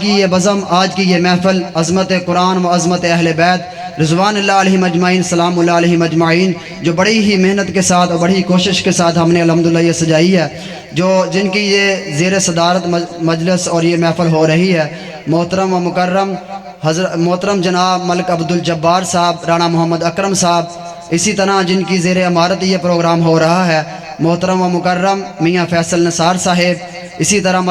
کی یہ بزم، آج کی یہ محفل عظمت قرآن و عظمت اہل بیت رضوان اللہ علیہ مجمعین، سلام اللہ علیہ مجمعین، جو بڑی ہی محنت کے ساتھ اور بڑی کوشش کے ساتھ ہم نے الحمدللہ یہ سجائی ہے، جن کی یہ زیر صدارت مجلس اور یہ محفل ہو رہی ہے، محترم و مکرم محترم جناب ملک عبدالجبار صاحب، رانا محمد اکرم صاحب، اسی طرح جن کی زیر امارت یہ پروگرام ہو رہا ہے محترم و مکرم میاں فیصل نثار صاحب، اسی طرح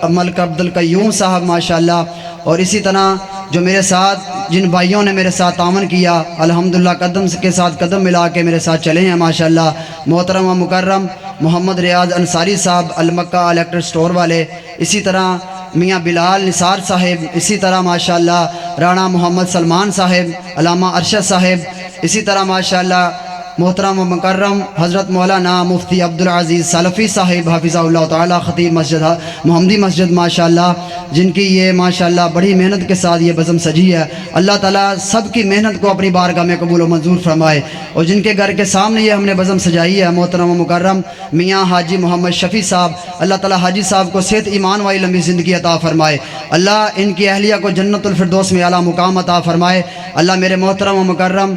ملک عبدالقیوم صاحب ماشاءاللہ، اور اسی طرح جو میرے ساتھ جن بھائیوں نے میرے ساتھ تعاون کیا الحمدللہ، قدم کے ساتھ قدم ملا کے میرے ساتھ چلے ہیں ماشاءاللہ، محترم و مکرم محمد ریاض انصاری صاحب المکہ الیکٹرک سٹور والے، اسی طرح میاں بلال نثار صاحب، اسی طرح ماشاءاللہ رانا محمد سلمان صاحب، علامہ ارشد صاحب، اسی طرح ماشاءاللہ محترم و مکرم حضرت مولانا مفتی عبدالعزیز سلفی صاحب حفظہ اللہ تعالی، خطیب مسجد محمدی مسجد ماشاءاللہ، جن کی یہ ماشاءاللہ بڑی محنت کے ساتھ یہ بزم سجی ہے، اللہ تعالیٰ سب کی محنت کو اپنی بارگاہ میں قبول و منظور فرمائے، اور جن کے گھر کے سامنے یہ ہم نے بزم سجائی ہے محترم و مکرم میاں حاجی محمد شفیع صاحب، اللہ تعالیٰ حاجی صاحب کو صحت ایمان والی لمبی زندگی عطا فرمائے، اللہ ان کی اہلیہ کو جنت الفردوس میں اعلیٰ مقام عطا فرمائے، اللہ میرے محترم و مکرم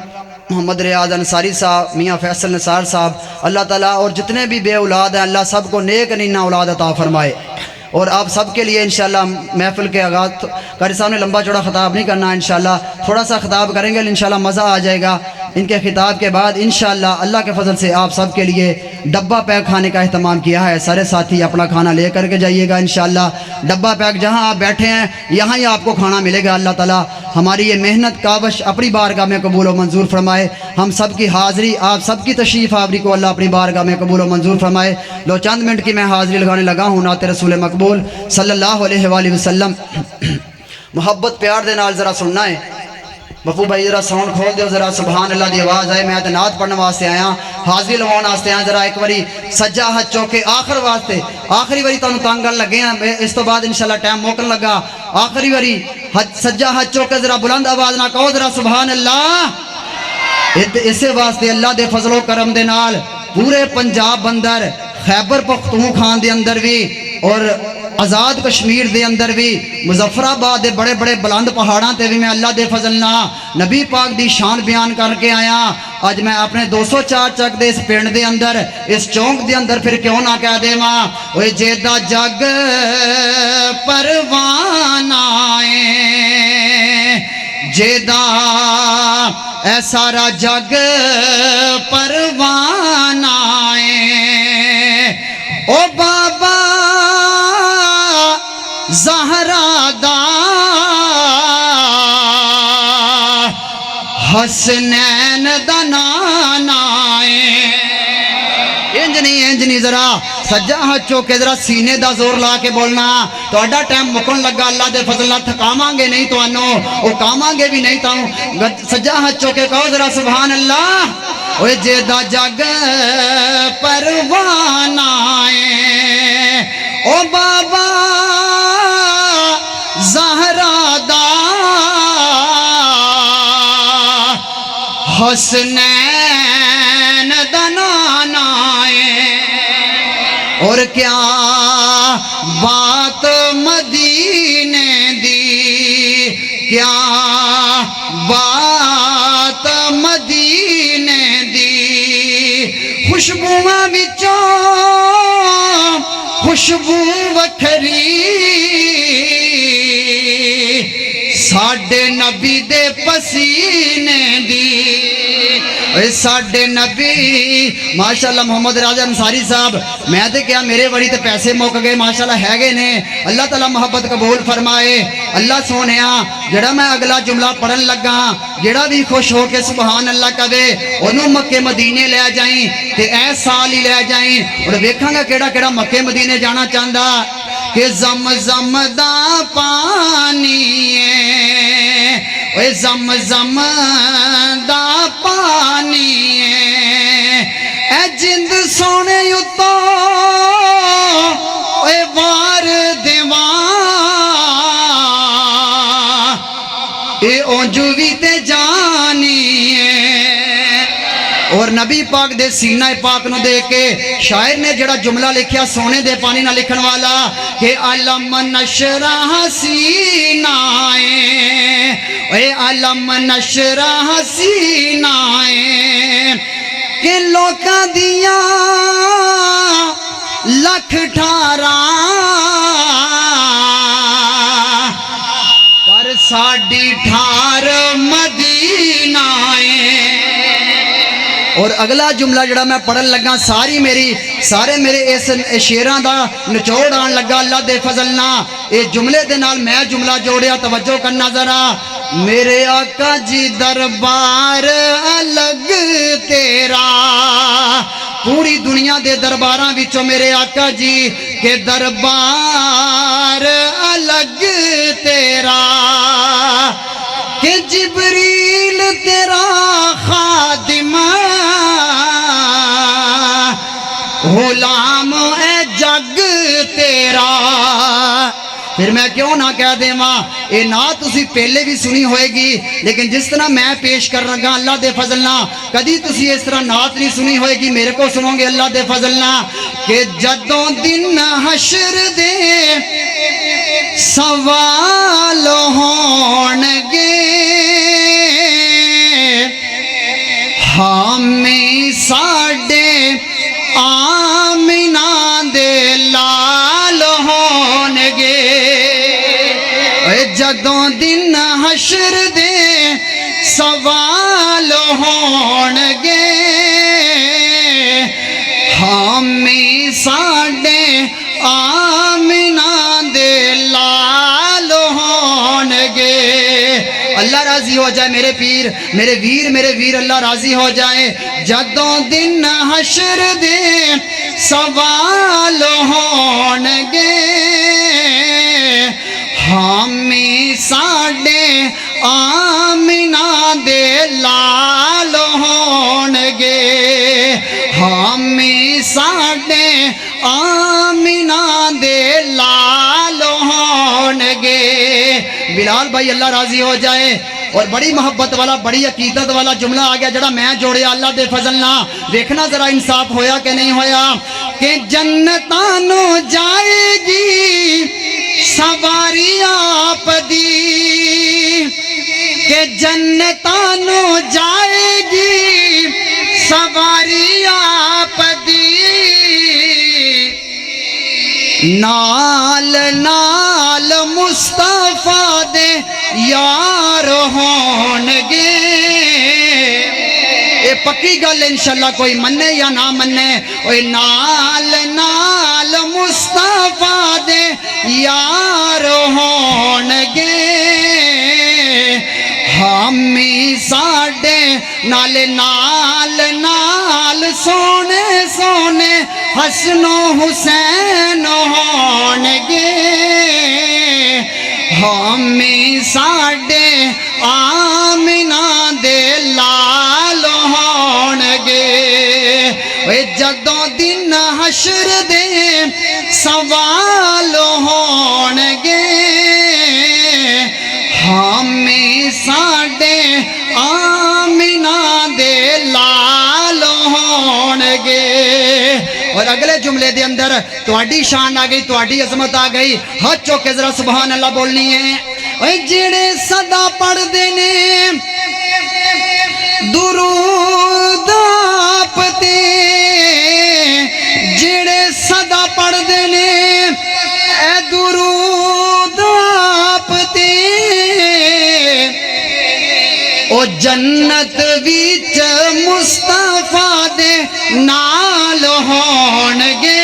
محمد ریاض انصاری صاحب، میاں فیصل نثار صاحب، اللہ تعالیٰ اور جتنے بھی بے اولاد ہیں اللہ سب کو نیک نینہ اولاد عطا فرمائے، اور آپ سب کے لیے انشاءاللہ محفل کے آغاز قاری صاحب نے لمبا چوڑا خطاب نہیں کرنا، انشاءاللہ تھوڑا سا خطاب کریں گے، انشاءاللہ مزہ آ جائے گا، ان کے خطاب کے بعد انشاءاللہ اللہ کے فضل سے آپ سب کے لیے ڈبہ پیک کھانے کا اہتمام کیا ہے، سارے ساتھی اپنا کھانا لے کر کے جائیے گا انشاءاللہ، ڈبہ پیک جہاں آپ بیٹھے ہیں یہاں ہی آپ کو کھانا ملے گا، اللہ تعالیٰ ہماری یہ محنت کاوش اپنی بارگاہ میں قبول و منظور فرمائے، ہم سب کی حاضری آپ سب کی تشریف آوری کو اللہ اپنی بارگاہ میں قبول و منظور فرمائے، لو چند منٹ کی میں حاضری لگانے لگا ہوں نعت رسول مقبول صلی اللہ علیہ وآلہ وسلم، محبت پیار دے نال ذرا سننا ہے، بپو بھائی ذرا ساؤنڈ کھول دیو ذرا، سبحان اللہ دی آواز آئے، میں نعت پڑھنے واسطے آیا، حاضری لگاؤن واسطے آیا، ذرا ایک باری سجا ہاتھ چوکے آخر واسطے، آخری باری تانوں تانگل لگے ہیں، اس تو بعد انشاءاللہ ٹائم موکن لگا، آخری باری سجا ہاتھ چوکے ذرا بلند آواز نہ کہو ذرا سبحان اللہ، اسے واسطے اللہ دے فضل و کرم دے نال پورے پنجاب اندر، خیبر پختونخوا دے اندر بھی اور آزاد کشمیر دے اندر بھی، مظفر آباد دے بڑے بڑے بلند پہاڑاں تے بھی میں اللہ دے فضل نہ نبی پاک دی شان بیان کر کے آیا، آج میں اپنے 204 چک دے اس پنڈ دے اندر اس چونک دے اندر پھر کیوں نہ کہہ دے ماں اوے جیدہ جگ پروانہ جیدہ اے سارا جگ پروانہ او بابا زہرا دا حسنین دا نانا انجنی ذرا سجا ہاتھ چوکے ذرا سینے دا زور لا کے بولنا، تو اڈا ٹائم مکن لگا اللہ دے فضل اللہ، تھکاواں گے نہیں تو انو اوکاواں گے بھی نہیں تو سجا ہاتھ چوکے کہو ذرا سبحان اللہ، اوے جیدہ جگ پروانہ او بابا زہرا دا حسنین دا نانا اور کیا بات مدینے دی، کیا بات مدینے دی، خوشبوواں وچوں خوشبو وکھری ساڈے نبی دے پسینے دی، ساڈے نبی ماشاءاللہ محمد راجہ انصاری صاحب، میں تے کیا میرے بڑی تے پیسے موک گئے ماشاءاللہ ہے گئے نے، اللہ تعالیٰ محبت قبول فرمائے، اللہ سونیا جڑا میں اگلا جملہ پڑھن لگا جڑا بھی خوش ہو کے سبحان اللہ کہے انہوں مکے مدینے لے جائیں تے اے سال ہی لے جائیں، اور ویکھاں گا کیڑا کیڑا مکے مدینے جانا چاہندا کہ زمزم دا پانی اے زمزم دا پانی اے جند سونے اتو اے وار دیوان اے اونجوی تے جانی اور نبی پاک دے سینہ پاک نو دے کے شاعر نے جڑا جملہ لکھیا سونے دے پانی نہ لکھن والا کہ علم نشرح سی علم نشرح سینائیں کہ لوکاں دیاں لکھ ٹھارا پر ساڈی ٹھار مدینہ ہے۔ اور اگلا جملہ جڑا میں پڑھن لگا سارے میرے اس شیراں دا نچوڑ آن لگا اللہ دے فضل نال اے جملے دے نال میں جملہ جوڑیا، توجہ کرنا ذرا۔ میرے آقا جی دربار الگ تیرا، پوری دنیا دے درباراں وچوں میرے آقا جی کے دربار الگ تیرا، کہ جبریل تیرا خادم غلام اے جگ تیرا۔ پھر میں کیوں نہ کہہ دے ماں اے نعت تسی پہلے بھی سنی ہوئے گی، لیکن جس طرح میں پیش کر رہا اللہ دے فضل نہ کدی تسی اس طرح نعت نہیں سنی ہوئے گی، میرے کو سنو گے اللہ دے فضل نہ کہ جدوں دن حشر دے سوال ہونگے ہمیں ساڈے آمینہ دے لال ہونگے، جدوں دن حشر دے سوال ہونگے ہمیں ساڈے آمینہ دے لال ہونگے۔ اللہ راضی ہو جائے میرے پیر، میرے ویر اللہ راضی ہو جائے۔ جدوں دن حشر دے سوال ہونگے ہمیں ساڈے آمینہ دے لال ہونگے، ہمیں ساڈے آمینہ دے لال ہونگے۔ بلال بھائی اللہ راضی ہو جائے۔ اور بڑی محبت والا بڑی عقیدت والا جملہ آ گیا جڑا میں جوڑیا اللہ دے فضل نہ، دیکھنا ذرا انصاف ہویا کہ نہیں ہویا۔ کہ جنتاں نو جائے گی سواری آپ دی، کہ جنتاں نو جائے گی سواری آپ دی، نال نال مصطفیٰ دے یار ہونگے۔ اے پکی گل انشاءاللہ کوئی مننے یا نہ مننے، اوے نال نال مصطفیٰ دے یار ہونگے ہمیں ساڈے نال نال سونے سونے حسن و حسین ہونگے، ہمیں ساڈے آمینہ دے لال ہونگے۔ جدوں دن حشر دے سوال ہونگے ہمیں ساڈے آمینہ دے لال ہونگے۔ اور اگلے جملے دے اندر تواڈی شان آ گئی، تواڈی عظمت آ گئی، ہاتھ چوک کے ذرا سبحان اللہ بولنی ہے۔ اے جڑے صدا پڑھ دینے درود آپ تے، جڑے صدا پڑھ دینے اے درود آپ تے، او جنت وچ مصطفیٰ دے نال ہونگے۔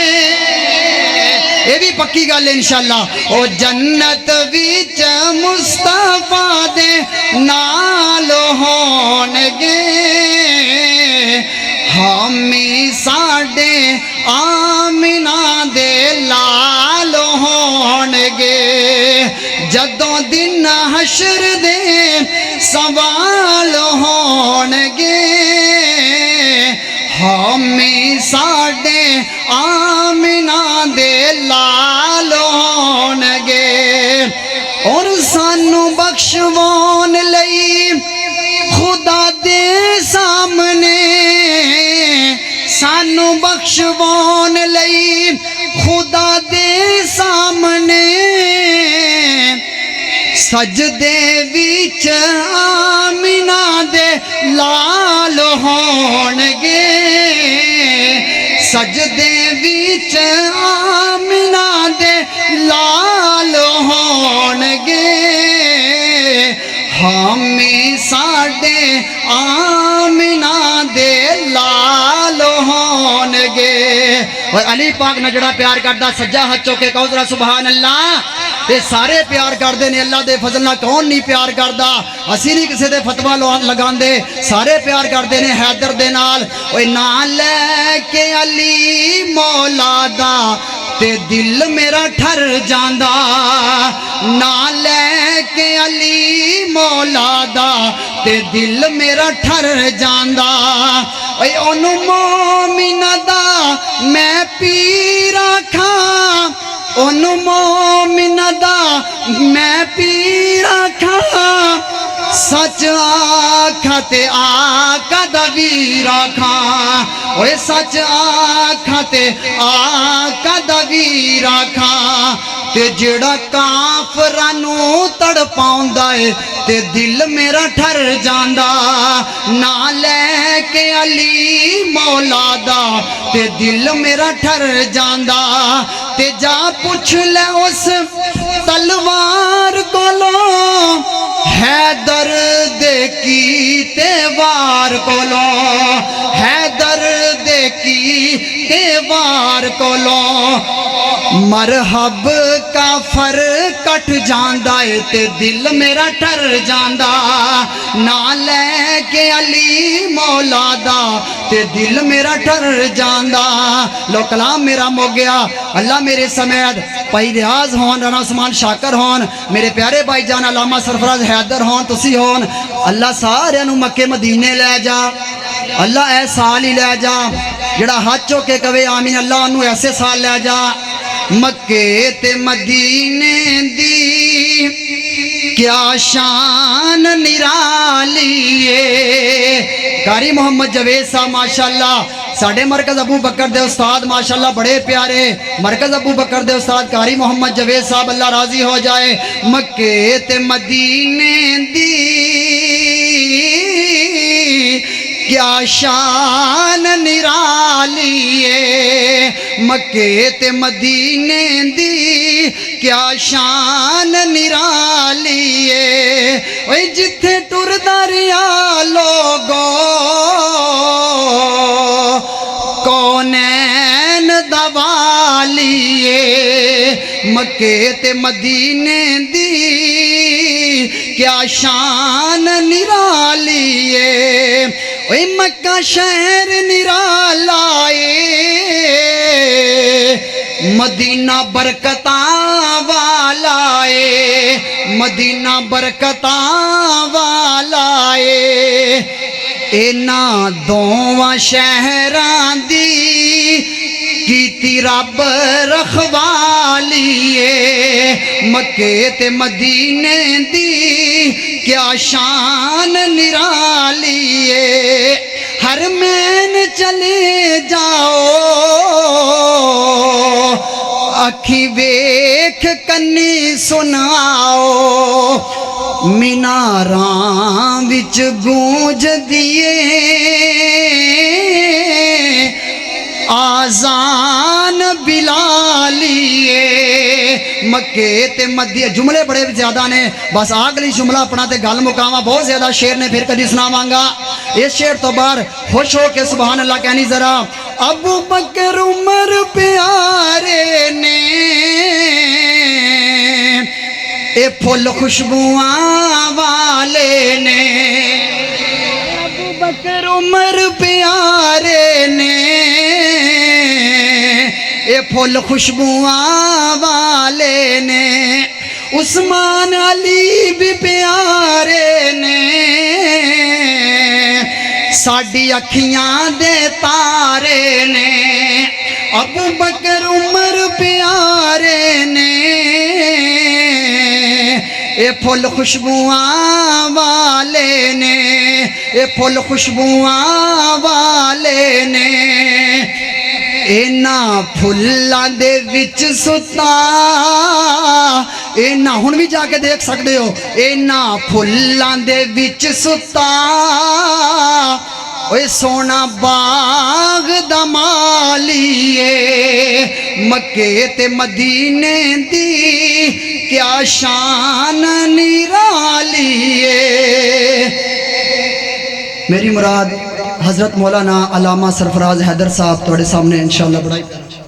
یہ بھی پکی گل انشاءاللہ، او جنت وچ مصطفیٰ دے نال ہونگے ہمیں ساڈے آمینہ دے لال ہونگے۔ جدوں دن حشر دے سوال ہونگے ہمیں ساڈے آمینہ دے لال ہونگے۔ اور سانو بخشوان لئی خدا دے سامنے، سانو بخشوان لئی خدا دے سامنے سجدے وچ آمینہ دے لال ہون گے سجدے وچ آمینہ دے لال ہون گے ہمیں ساڈے آمینہ دے لال ہون گے اور علی پاک نہ جڑا پیار کردا سجا ہاتھ چوکے کہو ذرا سبحان اللہ یہ سارے پیار کردے نے اللہ دے فضل نہ کون نہیں پیار کردا اسی نہیں کسے دے فتوا لگاندے سارے پیار کردے نے حیدر دے نال اوے نہ لے کے علی مولا دا تے دل میرا ٹھر جاندا نہ لے کے علی مولا دا تے دل میرا ٹھر جاندا اے اونوں مومن دا میں پیر آکھاں اونوں مومن دا میں پیر آکھاں سچ آکھاں تے آقا دا ویر آکھاں اوے سچ آکھاں تے آقا دا ویر آکھاں تے جڑا کافراں نوں تڑپاوندا اے تے دل میرا ٹھر جاندا نہ لے کے علی مولا دا تے دل میرا ٹھر جاندا تے جا پوچھ لے اس تلوار کولوں حیدر دے کیتے وار کولوں حیدر دے کیتے وار کولوں مرحب کافر کٹ جاندا اے تے دل میرا ٹر جاندا نہ لے کے علی مولا دا تے دل میرا ٹر جاندا لو کلام میرا مو گیا اللہ میرے سمیت پائی ریاض ہون رانا عثمان شاکر ہون میرے پیارے بھائی جان علامہ سرفراز حیدر ہون تسی ہون اللہ سارے نو مکے مدینے لے جا اللہ اے سال ہی لے جا جڑا ہاتھ چوکے کہے آمین اللہ انہوں ایسے سال لے جا مکے تے مدینے دی کیا شان نرالی ہے قاری محمد جوید صاحب ماشاءاللہ ساڑھے مرکز ابو بکر دے استاد ماشاءاللہ بڑے پیارے مرکز ابو بکر دے استاد قاری محمد جوید صاحب اللہ راضی ہو جائے مکے تے مدینے دی کیا شان نرالی ہے مکے تے مدینے دی کیا شان نرالی ہے اوے جتھے ٹر دریا لوگو کونین دوالی ہے مکے تے مدینے دی کیا شان نرالی ہے اوے مکہ شہر نرالا ہے مدینہ برکتاں والا ہے مدینہ برکتاں والا ہے اینا دوواں شہراں دی کیتی رب رکھوالی ہے مکے تے مدینے دی کیا شان نرالی ہے حرمین چلے جاؤ اکھی ویکھ کنی سناؤ میناراں وچ گونج دیے آزان بلالیے مکے تے مدینے جملے بڑے زیادہ نے بس آگلی جملہ اپنا تے گل مقامہ بہت زیادہ شعر نے پھر کدی سناواں گا اس شعر تو بار خوش ہو کے سبحان اللہ کہنی ذرا ابو بکر عمر پیارے نے اے پھول خوشبوئاں والے نے ابو بکر عمر پیارے نے اے پھول خوشبوئاں والے نے عثمان علی بھی پیارے نے ساڈی اکھیاں دے تارے نے ابو بکر عمر پیارے نے اے پھول خوشبوئاں والے نے اے پھول خوشبوئاں والے نے اینا پھلاں دے وچ ستا اینا ہن بھی جا کے دیکھ سکتے ہو اینا پھلاں دے وچ ستا اوے سونا باغ دا مالیے مکے تے مدینے دی کیا شان نرالیے میری مراد حضرت مولانا علامہ سرفراز حیدر صاحب توڑے سامنے انشاءاللہ بڑھائی